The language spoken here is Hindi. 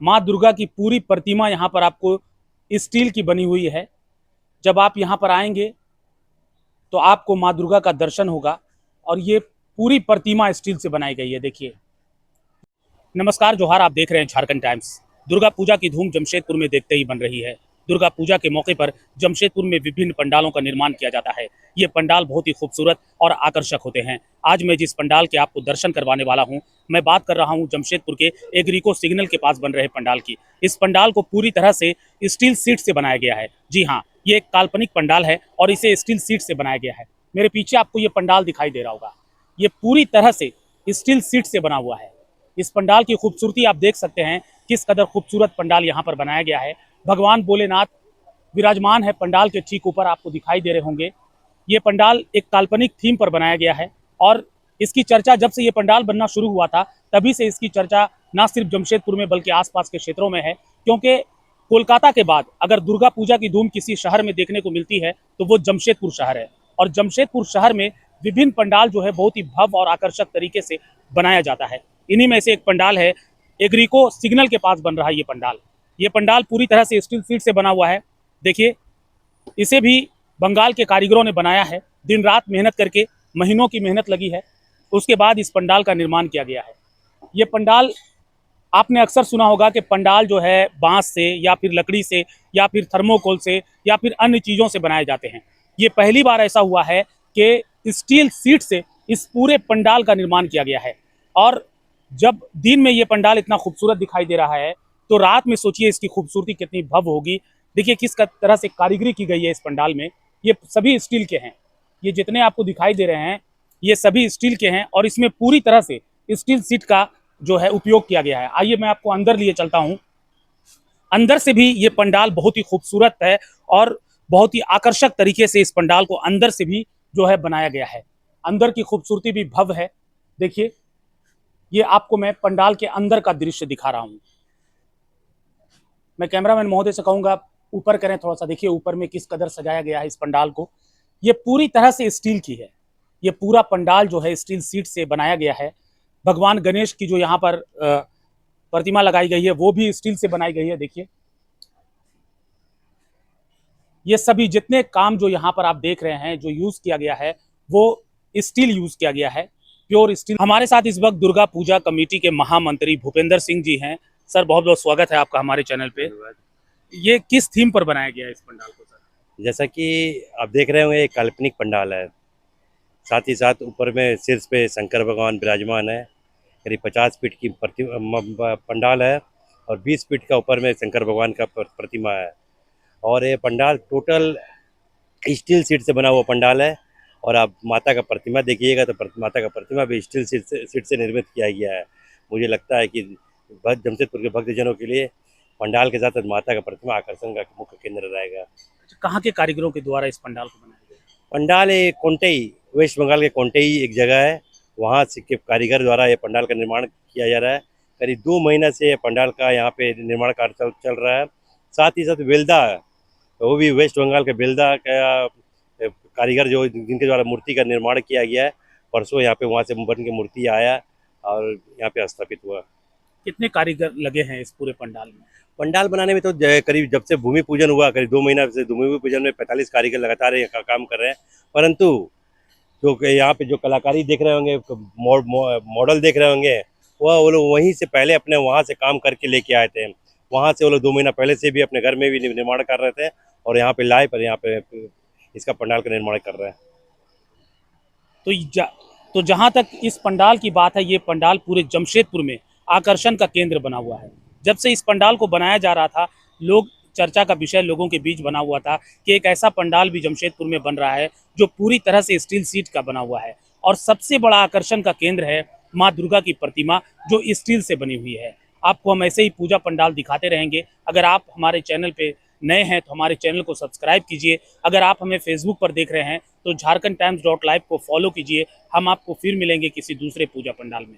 माँ दुर्गा की पूरी प्रतिमा यहाँ पर आपको स्टील की बनी हुई है। जब आप यहाँ पर आएंगे तो आपको माँ दुर्गा का दर्शन होगा और ये पूरी प्रतिमा स्टील से बनाई गई है। देखिए, नमस्कार, जोहार। आप देख रहे हैं झारखंड टाइम्स। दुर्गा पूजा की धूम जमशेदपुर में देखते ही बन रही है। दुर्गा पूजा के मौके पर जमशेदपुर में विभिन्न पंडालों का निर्माण किया जाता है। ये पंडाल बहुत ही खूबसूरत और आकर्षक होते हैं। आज मैं जिस पंडाल के आपको दर्शन करवाने वाला हूं, मैं बात कर रहा हूं जमशेदपुर के एग्रीको सिग्नल के पास बन रहे पंडाल की। इस पंडाल को पूरी तरह से स्टील सीट से बनाया गया है। जी हाँ, ये एक काल्पनिक पंडाल है और इसे स्टील सीट से बनाया गया है। मेरे पीछे आपको ये पंडाल दिखाई दे रहा होगा। ये पूरी तरह से स्टील सीट से बना हुआ है। इस पंडाल की खूबसूरती आप देख सकते हैं, किस कदर खूबसूरत पंडाल यहाँ पर बनाया गया है। भगवान भोलेनाथ विराजमान है पंडाल के ठीक ऊपर, आपको दिखाई दे रहे होंगे। ये पंडाल एक काल्पनिक थीम पर बनाया गया है और इसकी चर्चा जब से ये पंडाल बनना शुरू हुआ था तभी से इसकी चर्चा ना सिर्फ जमशेदपुर में बल्कि आसपास के क्षेत्रों में है। क्योंकि कोलकाता के बाद अगर दुर्गा पूजा की धूम किसी शहर में देखने को मिलती है तो वो जमशेदपुर शहर है। और जमशेदपुर शहर में विभिन्न पंडाल जो है बहुत ही भव्य और आकर्षक तरीके से बनाया जाता है। इन्हीं में से एक पंडाल है, एग्रीको सिग्नल के पास बन रहा है ये पंडाल। ये पंडाल पूरी तरह से स्टील सीट से बना हुआ है। देखिए, इसे भी बंगाल के कारीगरों ने बनाया है। दिन रात मेहनत करके, महीनों की मेहनत लगी है, उसके बाद इस पंडाल का निर्माण किया गया है। ये पंडाल आपने अक्सर सुना होगा कि पंडाल जो है बांस से या फिर लकड़ी से या फिर थर्मोकोल से या फिर अन्य चीज़ों से बनाए जाते हैं। ये पहली बार ऐसा हुआ है कि स्टील सीट से इस पूरे पंडाल का निर्माण किया गया है। और जब दिन में ये पंडाल इतना खूबसूरत दिखाई दे रहा है तो रात में सोचिए इसकी खूबसूरती कितनी भव्य होगी। देखिए किस तरह से कारीगरी की गई है इस पंडाल में। ये सभी स्टील के हैं, ये जितने आपको दिखाई दे रहे हैं ये सभी स्टील के हैं और इसमें पूरी तरह से स्टील सीट का जो है उपयोग किया गया है। आइए मैं आपको अंदर लिए चलता हूँ। अंदर से भी ये पंडाल बहुत ही खूबसूरत है और बहुत ही आकर्षक तरीके से इस पंडाल को अंदर से भी जो है बनाया गया है। अंदर की खूबसूरती भी भव्य है। देखिए, ये आपको मैं पंडाल के अंदर का दृश्य दिखा रहा हूँ। मैं कैमरामैन महोदय से कहूँगा ऊपर करें थोड़ा सा। देखिए ऊपर में किस कदर सजाया गया है इस पंडाल को। ये पूरी तरह से स्टील की है। ये पूरा पंडाल जो है स्टील सीट से बनाया गया है। भगवान गणेश की जो यहाँ पर प्रतिमा लगाई गई है वो भी स्टील से बनाई गई है। देखिए, ये सभी जितने काम जो यहाँ पर आप देख रहे हैं जो यूज किया गया है वो स्टील यूज किया गया है, प्योर स्टील। हमारे साथ इस वक्त दुर्गा पूजा कमेटी के महामंत्री भूपेंद्र सिंह जी हैं। सर, बहुत बहुत स्वागत है आपका हमारे चैनल पे। ये किस थीम पर बनाया गया है इस पंडाल को सर? जैसा कि आप देख रहे होंगे, एक काल्पनिक पंडाल है। साथ ही साथ ऊपर में शीर्ष पे शंकर भगवान विराजमान है। करीब 50 फीट की पंडाल है और 20 फीट का ऊपर में शंकर भगवान का प्रतिमा है। और ये पंडाल टोटल स्टील सीट से बना हुआ पंडाल है। और आप माता का प्रतिमा देखिएगा तो माता का प्रतिमा भी स्टील सीट से निर्मित किया गया है। मुझे लगता है कि जमशेदपुर के भक्तजनों के लिए पंडाल के साथ माता का प्रतिमा आकर्षण का मुख्य केंद्र रहेगा। कहाँ के कारीगरों के द्वारा इस पंडाल को बनाया गया? पंडाल कोंटेई, वेस्ट बंगाल के कोंटेई एक जगह है, वहाँ से के कारीगर द्वारा ये पंडाल का निर्माण किया जा रहा है। करीब 2 महीना से पंडाल का यहाँ पे निर्माण कार्य चल रहा है। साथ ही साथ बेल्दा, वो भी वेस्ट बंगाल के बेल्दा का कारीगर जो जिनके द्वारा मूर्ति का निर्माण किया गया है, परसों यहाँ पे वहाँ से बन के मूर्ति आया और यहाँ पे स्थापित हुआ। कितने कारीगर लगे हैं इस पूरे पंडाल में? पंडाल बनाने में तो करीब जब से भूमि पूजन हुआ करीब 2 महीना से भूमि पूजन में 45 कारीगर लगातार काम कर रहे हैं। परंतु जो यहाँ पे जो कलाकारी देख रहे होंगे, मॉडल देख रहे होंगे, वह वो लोग वहीं से पहले अपने वहाँ से काम करके लेके आए थे। वहाँ से वो लोग 2 महीना पहले से भी अपने घर में भी निर्माण कर रहे थे और यहाँ पे लाए पर यहाँ पे इसका पंडाल का निर्माण कर रहे हैं। तो जहाँ तक इस पंडाल की बात है, ये पंडाल पूरे जमशेदपुर में आकर्षण का केंद्र बना हुआ है। जब से इस पंडाल को बनाया जा रहा था, लोग चर्चा का विषय लोगों के बीच बना हुआ था कि एक ऐसा पंडाल भी जमशेदपुर में बन रहा है जो पूरी तरह से स्टील सीट का बना हुआ है। और सबसे बड़ा आकर्षण का केंद्र है माँ दुर्गा की प्रतिमा जो स्टील से बनी हुई है। आपको हम ऐसे ही पूजा पंडाल दिखाते रहेंगे। अगर आप हमारे चैनल पे नए हैं तो हमारे चैनल को सब्सक्राइब कीजिए। अगर आप हमें फेसबुक पर देख रहे हैं तो झारखंड टाइम्स .live को फॉलो कीजिए। हम आपको फिर मिलेंगे किसी दूसरे पूजा पंडाल में।